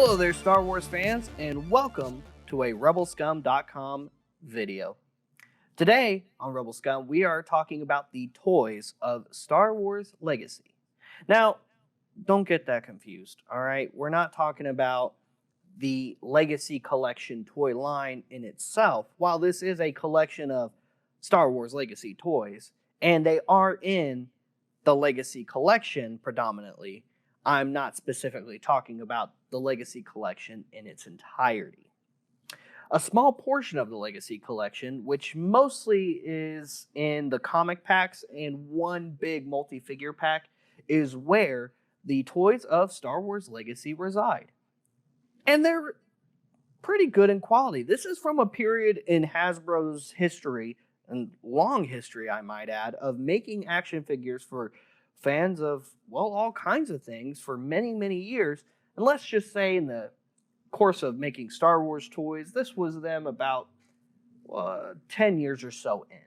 Hello there, Star Wars fans, and welcome to a RebelScum.com video. Today on Rebel Scum, we are talking about the toys of Star Wars Legacy. Now, don't get that confused, all right? We're not talking about the Legacy Collection toy line in itself. While this is a collection of Star Wars Legacy toys, and they are in the Legacy Collection predominantly, I'm not specifically talking about the Legacy Collection in its entirety. A small portion of the Legacy Collection, which mostly is in the comic packs and one big multi-figure pack, is where the toys of Star Wars Legacy reside. And they're pretty good in quality. This is from a period in Hasbro's history, and long history I might add, of making action figures for fans of, well, all kinds of things for many, many years. And let's just say in the course of making Star Wars toys, this was them about 10 years or so in.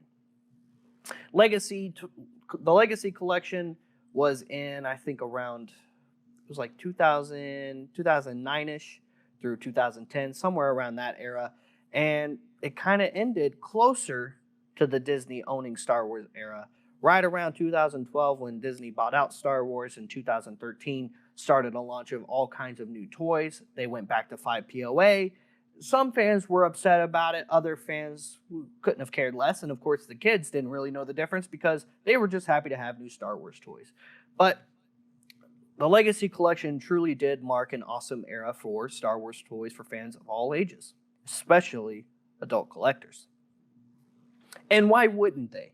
The Legacy Collection was in, I think, around, it was like 2009-ish through 2010, somewhere around that era. And it kind of ended closer to the Disney owning Star Wars era, right around 2012 when Disney bought out Star Wars. In 2013 started a launch of all kinds of new toys. They went back to 5 POA. Some fans were upset about it. Other fans couldn't have cared less. And of course, the kids didn't really know the difference because they were just happy to have new Star Wars toys. But the Legacy Collection truly did mark an awesome era for Star Wars toys for fans of all ages, especially adult collectors. And why wouldn't they?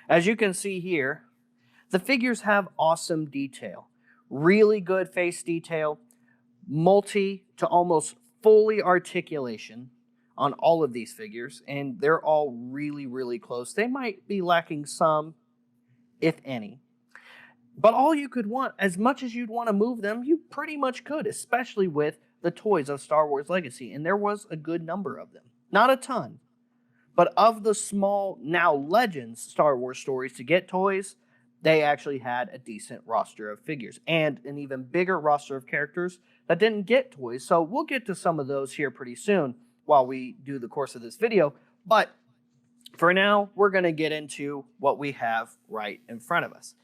As you can see here, the figures have awesome detail, really good face detail, multi to almost fully articulation on all of these figures, and they're all really, really close. They might be lacking some, if any. But all you could want, as much as you'd want to move them, you pretty much could, especially with the toys of Star Wars Legacy, and there was a good number of them. Not a ton. But of the small, now Legends Star Wars stories to get toys, they actually had a decent roster of figures and an even bigger roster of characters that didn't get toys. So we'll get to some of those here pretty soon while we do the course of this video. But for now, we're going to get into what we have right in front of us.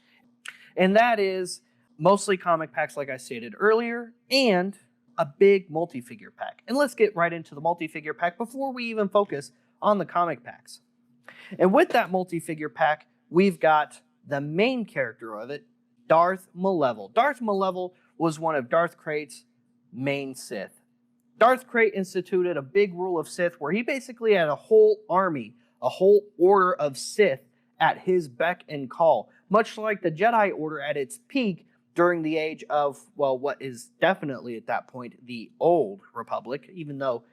And that is mostly comic packs, like I stated earlier, and a big multi-figure pack. And let's get right into the multi-figure pack before we even focus on the comic packs. And with that multi-figure pack, we've got the main character of it, Darth Malevel. Darth Malevel was one of Darth Krayt's main Sith. Darth Krayt instituted a big rule of Sith where he basically had a whole army, a whole order of Sith at his beck and call, much like the Jedi Order at its peak during the age of, well, what is definitely at that point the Old Republic, even though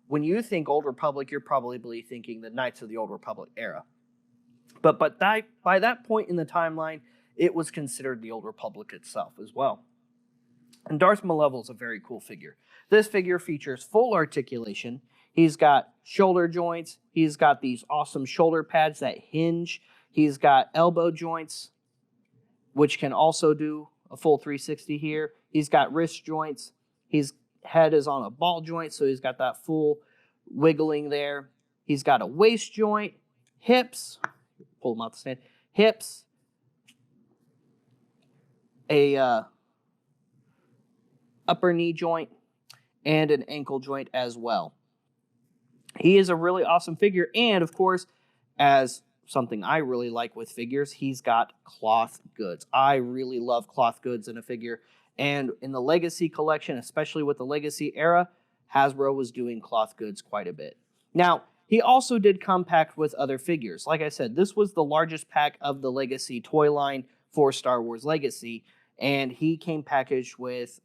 when you think Old Republic, you're probably thinking the Knights of the Old Republic era. But by that point in the timeline, it was considered the Old Republic itself as well. And Darth Malevel is a very cool figure. This figure features full articulation. He's got shoulder joints. He's got these awesome shoulder pads that hinge. He's got elbow joints, which can also do a full 360 here. He's got wrist joints. His head is on a ball joint, so he's got that full wiggling there. He's got a waist joint, hips, pull them out the stand, hips, a upper knee joint, and an ankle joint as well. He is a really awesome figure, and of course, as something I really like with figures, he's got cloth goods. I really love cloth goods in a figure. And in the Legacy Collection, especially with the Legacy era, Hasbro was doing cloth goods quite a bit. Now, he also did come packed with other figures. Like I said, this was the largest pack of the Legacy toy line for Star Wars Legacy, and he came packaged with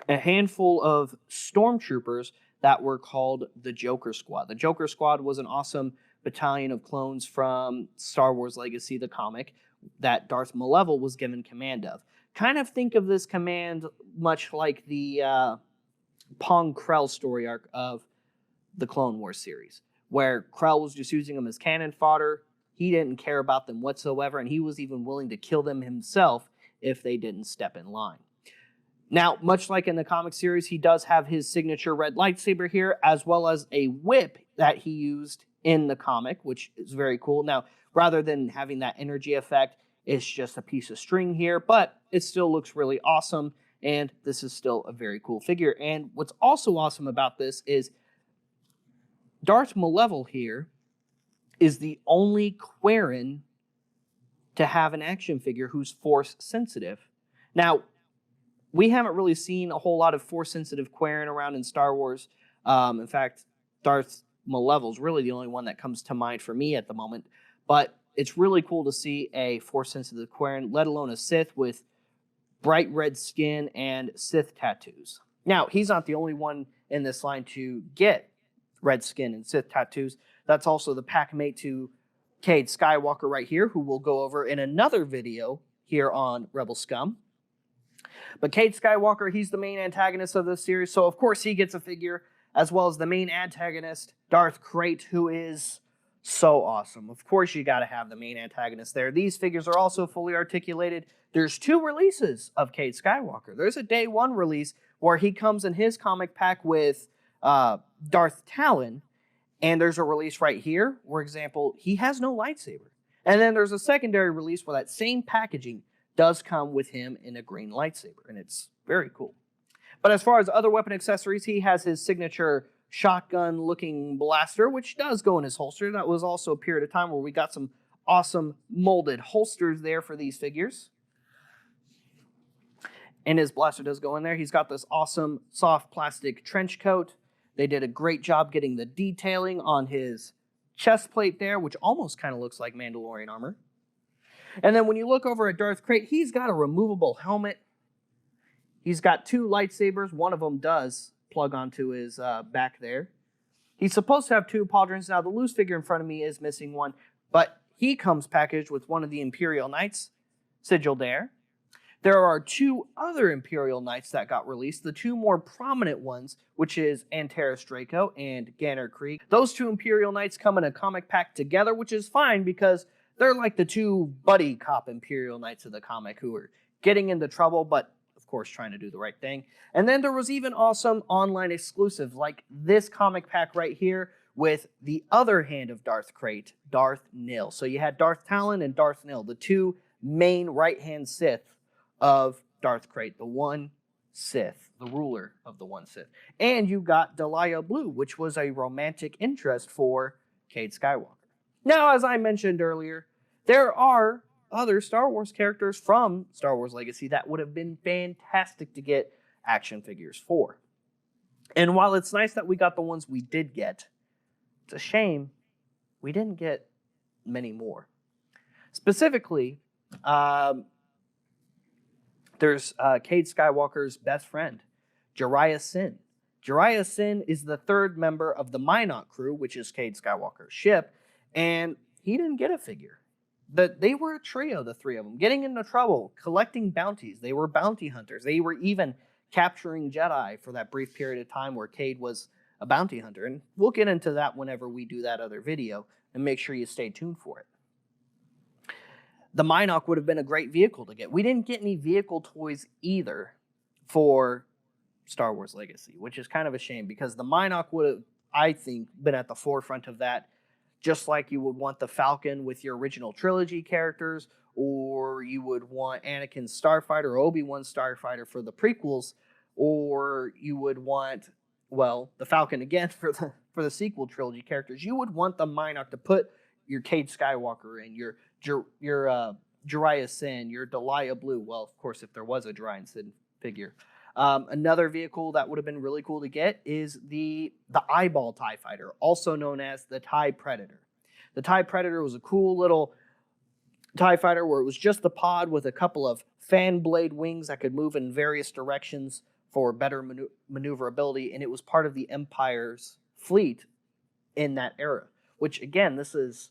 a handful of stormtroopers that were called the Joker Squad. The Joker Squad was an awesome battalion of clones from Star Wars Legacy, the comic, that Darth Malevel was given command of. Kind of think of this command much like the Pong Krell story arc of the Clone Wars series, where Krell was just using them as cannon fodder. He didn't care about them whatsoever, and he was even willing to kill them himself if they didn't step in line. Now, much like in the comic series, he does have his signature red lightsaber here, as well as a whip that he used in the comic, which is very cool. Now, rather than having that energy effect, it's just a piece of string here, but it still looks really awesome, and this is still a very cool figure. And what's also awesome about this is Darth Malevolent here is the only Quarren to have an action figure who's force sensitive. Now, we haven't really seen a whole lot of force sensitive Quarren around in Star Wars. In fact, Darth Malevolent is really the only one that comes to mind for me at the moment. But it's really cool to see a force sensitive Quarren, let alone a Sith with bright red skin and Sith tattoos. Now, he's not the only one in this line to get red skin and Sith tattoos. That's also the pack mate to Cade Skywalker right here, who we'll go over in another video here on Rebel Scum. But Cade Skywalker, he's the main antagonist of this series, so of course he gets a figure, as well as the main antagonist, Darth Krayt, who is so awesome. Of course you gotta have the main antagonist there. These figures are also fully articulated. There's 2 releases of Cade Skywalker. There's a day 1 release where he comes in his comic pack with Darth Talon, and there's a release right here, for example, he has no lightsaber. And then there's a secondary release where that same packaging does come with him in a green lightsaber, and it's very cool. But as far as other weapon accessories, he has his signature shotgun-looking blaster, which does go in his holster. That was also a period of time where we got some awesome molded holsters there for these figures. And his blaster does go in there. He's got this awesome soft plastic trench coat. They did a great job getting the detailing on his chest plate there, which almost kind of looks like Mandalorian armor. And then when you look over at Darth Krayt, he's got a removable helmet. He's got 2 lightsabers. One of them does plug onto his back there. He's supposed to have 2 pauldrons. Now, the loose figure in front of me is missing one, but he comes packaged with one of the Imperial Knights, sigil there. There are 2 other Imperial Knights that got released, the 2 more prominent ones, which is Antares Draco and Ganner Krieg. Those 2 Imperial Knights come in a comic pack together, which is fine because they're like the 2 buddy cop Imperial Knights of the comic who are getting into trouble, but of course trying to do the right thing. And then there was even awesome online exclusives like this comic pack right here with the other hand of Darth Krayt, Darth Nil. So you had Darth Talon and Darth Nil, the 2 main right-hand Sith of Darth Krayt, the one Sith, the ruler of the one Sith. And you got Delia Blue, which was a romantic interest for Cade Skywalker. Now, as I mentioned earlier, there are other Star Wars characters from Star Wars Legacy that would have been fantastic to get action figures for. And while it's nice that we got the ones we did get, it's a shame we didn't get many more. Specifically, there's Cade Skywalker's best friend, Jariah Sin. Jariah Sin is the 3rd member of the Minot crew, which is Cade Skywalker's ship, and he didn't get a figure. They were a trio, the 3 of them, getting into trouble, collecting bounties. They were bounty hunters. They were even capturing Jedi for that brief period of time where Cade was a bounty hunter. And we'll get into that whenever we do that other video, and make sure you stay tuned for it. The Minot would have been a great vehicle to get. We didn't get any vehicle toys either for Star Wars Legacy, which is kind of a shame because the Minot would have, I think, been at the forefront of that, just like you would want the Falcon with your original trilogy characters, or you would want Anakin's Starfighter or Obi-Wan's Starfighter for the prequels, or you would want, well, the Falcon again for the sequel trilogy characters. You would want the Minot to put your Cade Skywalker in, your Jariah Sin, your Delia Blue. Well, of course, if there was a Jariah Sin figure. Another vehicle that would have been really cool to get is the Eyeball TIE Fighter, also known as the TIE Predator. The TIE Predator was a cool little TIE Fighter where it was just the pod with a couple of fan blade wings that could move in various directions for better maneuverability, and it was part of the Empire's fleet in that era, which, again, this is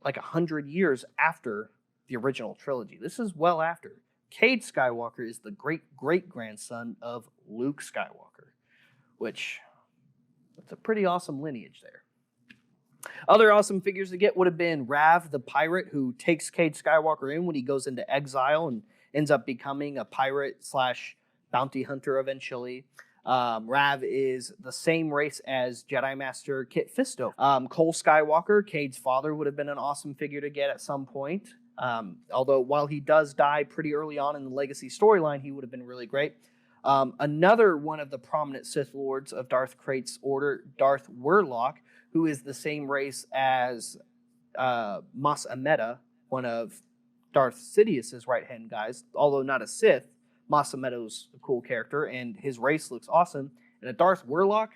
like 100 years after the original trilogy. This is well after. Cade Skywalker is the great-great-grandson of Luke Skywalker, which, that's a pretty awesome lineage there. Other awesome figures to get would have been Rav the pirate, who takes Cade Skywalker in when he goes into exile and ends up becoming a pirate / bounty hunter eventually. Rav is the same race as Jedi Master Kit Fisto. Cole Skywalker, Cade's father, would have been an awesome figure to get at some point. Although while he does die pretty early on in the Legacy storyline, he would have been really great. Another one of the prominent Sith Lords of Darth Krayt's order, Darth Warlock, who is the same race as Mas Amedda, one of Darth Sidious's right-hand guys. Although not a Sith, Mas Amedda's a cool character, and his race looks awesome. And a Darth Warlock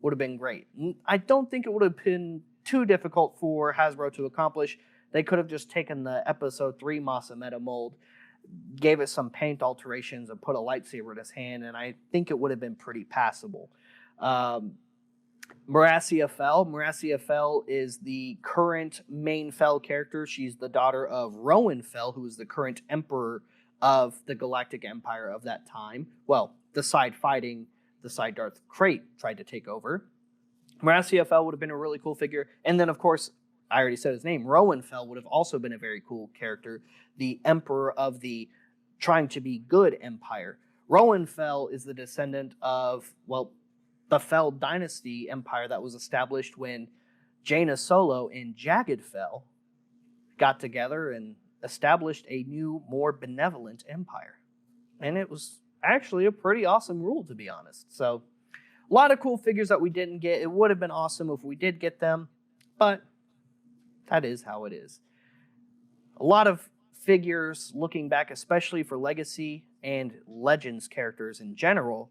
would have been great. I don't think it would have been too difficult for Hasbro to accomplish. They could have just taken the Episode 3 Mas Amedda mold, gave it some paint alterations, and put a lightsaber in his hand, and I think it would have been pretty passable. Marassia Fel. Marassia Fel is the current main Fel character. She's the daughter of Rowan Fel, who is the current emperor of the Galactic Empire of that time. Well, the side fighting the side Darth Krayt tried to take over. Marassia Fel would have been a really cool figure. And then, of course, I already said his name, Rowan Fel would have also been a very cool character, the emperor of the trying to be good empire. Rowan Fel is the descendant of, well, the Fel dynasty empire that was established when Jaina Solo and Jagged Fel got together and established a new, more benevolent empire. And it was actually a pretty awesome rule, to be honest. So, a lot of cool figures that we didn't get. It would have been awesome if we did get them, but that is how it is. A lot of figures, looking back, especially for Legacy and Legends characters in general,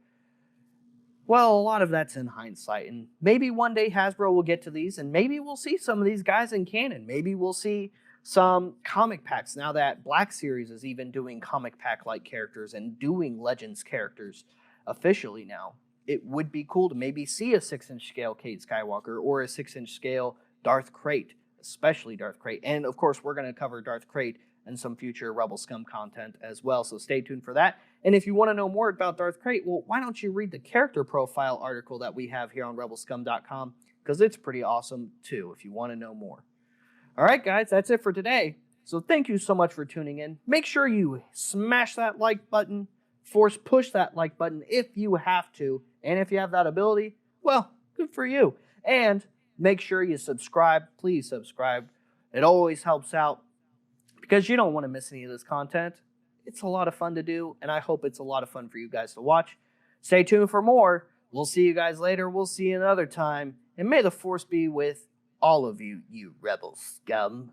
well, a lot of that's in hindsight. And maybe one day Hasbro will get to these, and maybe we'll see some of these guys in canon. Maybe we'll see some comic packs, now that Black Series is even doing comic pack-like characters and doing Legends characters officially now. It would be cool to maybe see a 6-inch scale Cade Skywalker or a 6-inch scale Darth Krayt, especially Darth Krayt. And of course, we're going to cover Darth Krayt and some future Rebel Scum content as well, so stay tuned for that. And if you want to know more about Darth Krayt, well, why don't you read the character profile article that we have here on rebelscum.com, because it's pretty awesome too if you want to know more. All right, guys, that's it for today. So thank you so much for tuning in. Make sure you smash that like button, force push that like button if you have to. And if you have that ability, well, good for you. And make sure you subscribe. Please subscribe. It always helps out because you don't want to miss any of this content. It's a lot of fun to do, and I hope it's a lot of fun for you guys to watch. Stay tuned for more. We'll see you guys later. We'll see you another time. And may the Force be with all of you, you rebel scum.